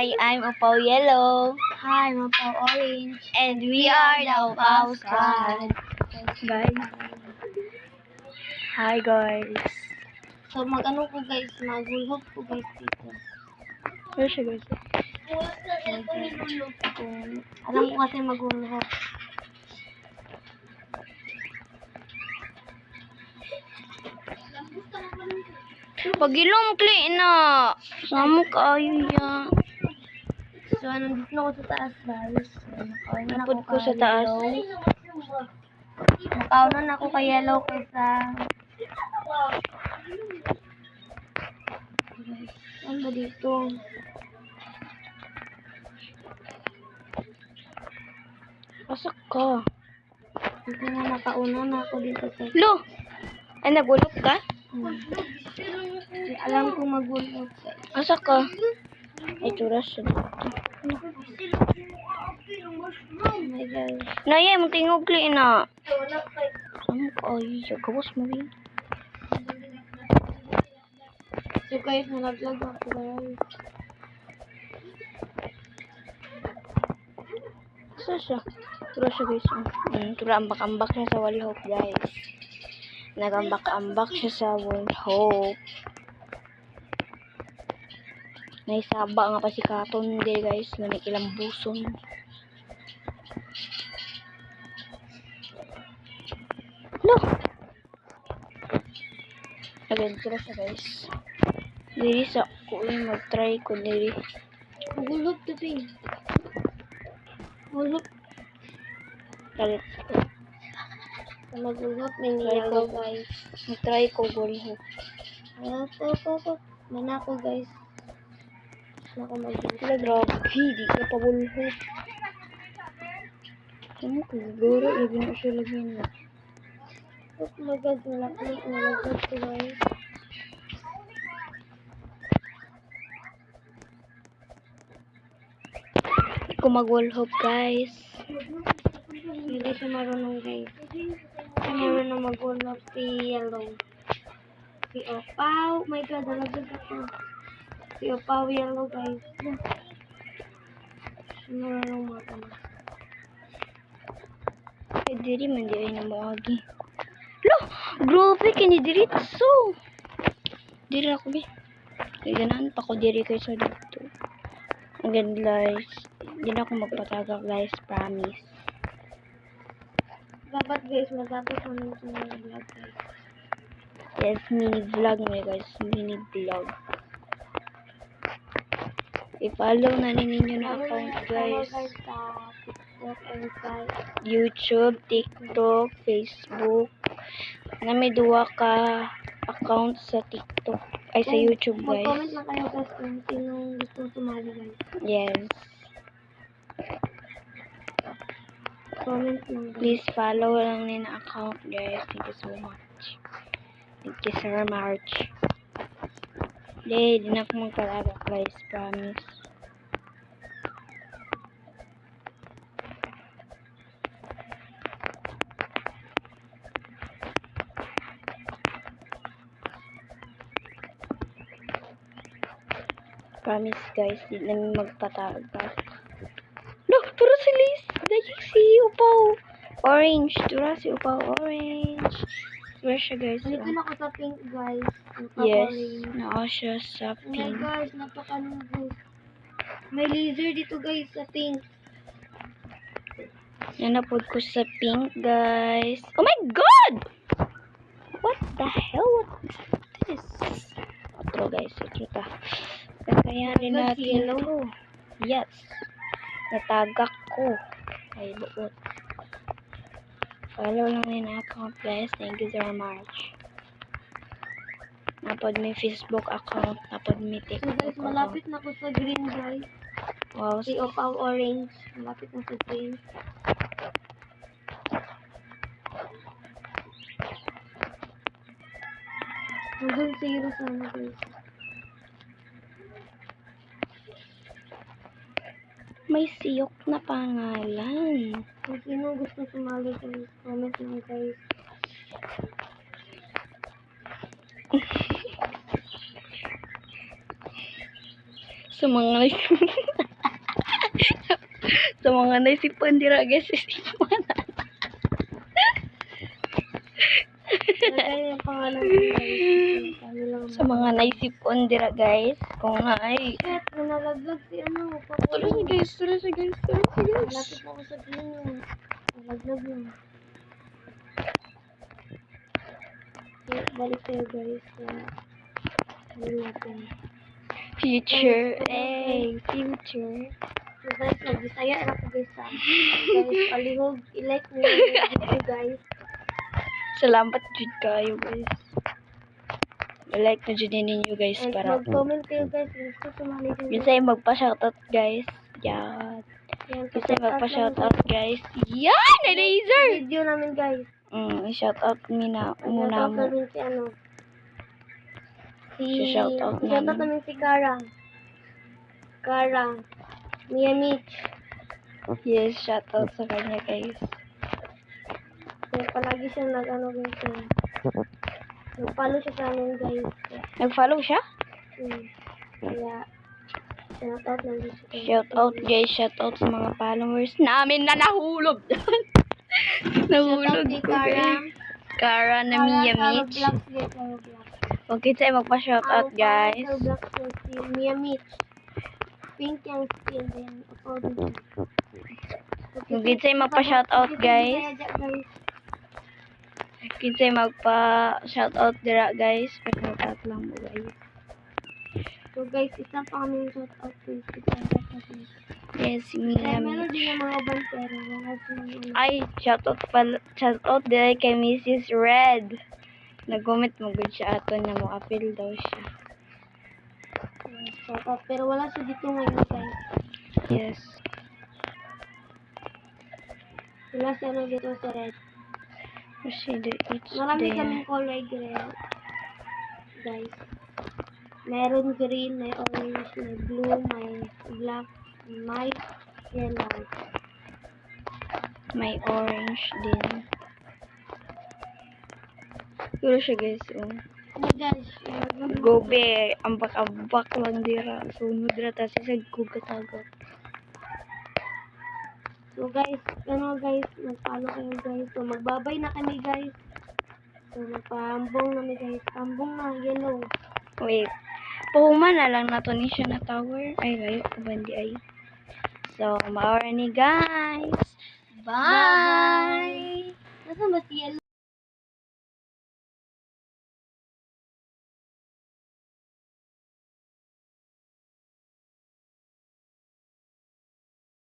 Hi, I'm Upaw Yellow. Hi, I'm Upaw Orange. And we are the Upaw Squad. Guys. Hi, guys. So, mag-ano po guys, mag-hulhop po guys dito. Where siya, guys? Alam ko kasi mag-hulhop. Pag-ilong, kli na. Samo kayo yan. So, nandito na ako sa taas guys. Napod ko sa taas. Nakaunan ako kay Yellow kaysa... Saan ba dito? Pasak ka. Dito na nakauna na ako dito. Lo! Ay, nagulog ka? Alam ko mag-hulhop. Pasak ka. Ay, turas siya dito. Oh my God. Naya, mo tingog, kli na. Samo kayo. Gawas mo rin. So guys, nalaglag ako guys. Asa siya? Turas siya, guys. Tura, ambak-ambak siya sa walihop, guys. Nagambak-ambak siya sa walihop. Naisaba nga pa si Katon din, guys. Nanikilang buson. No! Agad ko siya, guys. Diri sa ko mag-try ko diri. Mag-hulhop to pin. Hulhop. Kalit. Mag-hulhop may Yellow guys. Mag-try ko gulho. Ito. Manako guys. Nako mag-hulhop. Sila grabe, di ka pa gulho. Ano ko, siguro lagi na siya lagi na. Oh my God, nalaglag ko guys. Ko mag-wallhop, guys. Hindi siya marunong guys. Siya marunong mag-hulhop si Yellow. Si Upaw. Oh my God, nalaglag ako. Si Upaw Yellow guys. Siya marunong mag-hulhop. Ay, diri man di ay namawagi. Lo! Grabe, kini diri so. Diri ako, be. Kaya ganahan pa ko diri kayo sa dito. Again, guys. Hindi na ako magpatagak, guys. Promise. Dapat guys, matapos mo nang mga vlog guys. Yes, mini vlog mo, guys. Mini vlog. I-follow na ninyo na account, guys. Sa TikTok and sa YouTube, TikTok, Facebook. Na may duwa ka account sa TikTok. Ay, sa YouTube, guys. Mag-comment na kayo guys kung sinong gustong sumali guys. Yes. Comment lang guys. Please follow lang din ang account, guys. Thank you so much. Thank you, Sir March. Di na ako magkalaga, guys. Promise. Promise, guys. Di namin magpatagak. No, tura si Liz. Dahil si Upaw Orange. Tura si Upaw Orange. Where siya, guys? Dito na ako sa pink guys. Yes. Naa siya sa Oh my pink. gosh, napakalugus. May laser dito guys sa pink. Nanapod ko sa pink, guys. Oh my God! What the hell? What is this? Ito, guys. Ito ta. Kakayanin natin Yellow. Yes. Natagak ko. Ay, buot. Follow lang din ang account, guys. Thank you so much. Napod may Facebook account. Napod may So TikTok guys, account. malapit na ako sa green guys. Wow. Si Upaw Orange. Malapit na sa green. Hanggang 0 sana guys. May siyok na pangalan. Kung sino gusto sumali guys, comment lang guys. Sa mga sa mga naisipan dira guys, isipan. Lagay yung pangalan ko guys. Kami lang. Sa mga naisipon dira guys, kung ay. Shit, nalaglag si ano. Tuloy siya guys, tuloy siya guys, tuloy siya guys. Malapit na ako sa pinyo. Nalaglag yun. So, balik tayo guys sa ano natin. Future, future. So guys, mag-isaya na ako guys sa guys, palihog, i-like nyo yung video guys. Salamat jud kayo guys. I-like na jud ninyo guys And para mag-comment kayo guys, gusto sumali din. Bisay magpa-shoutout guys. Yan. Yan, Bisay magpa-shoutout guys. Yan! Ay laser! video namin guys. I-shoutout muna muna Shoutout mo. namin si ano. Shoutout Shoutout namin. namin si Kara. Kara. Mia Mitch. Yes, shoutout sa kanya guys. Kaya palagi siya nag-ano guys. Nag-follow siya sa amin guys. Nag-follow siya? Kaya, shoutout lang siya. Shoutout guys, shoutout sa mga followers namin na nahulog. Nahulog Shoutout kay ko Kara. guys. Kara na Mia Mitch. Okay, tayo magpa-shoutout guys. Kara Vlogs na si Mia Mitch. Pink yung skin din. According to. Okay, tayo magpa-shoutout guys. Kinsa magpa-shoutout dira guys. Pa-shoutout lang mo guys. So guys, isa pa kami yung shoutout guys. Yes, si Kaya Mia meron Mitch. din yung mga bantero. Wala silang ano. Ay, shoutout dira kay Mrs. Red. Nag-comment mo good siya ato na mo appeal daw siya. Shoutout. Pero wala siya dito ngayon guys. Yes. Wala siya ano dito sa red. Consider each Marami day. kaming color green. Guys. Meron green, may orange, may blue, may black, may yellow. May orange din. Siguro siya guys. Oh. Oh my gosh. Gobe, ambak-ambak lang dira. Sunod dira tas isag ko katagak. So guys, ano guys, mag-follow kayo guys. So magbabay na kami guys. So magpahambong na guys. Hambong na, yellow. Wait. Puhuman na lang nato ni siya na tower. Ay, layo ko bandi ay. So, maura ni guys. Bye! Nasaan ba si yellow?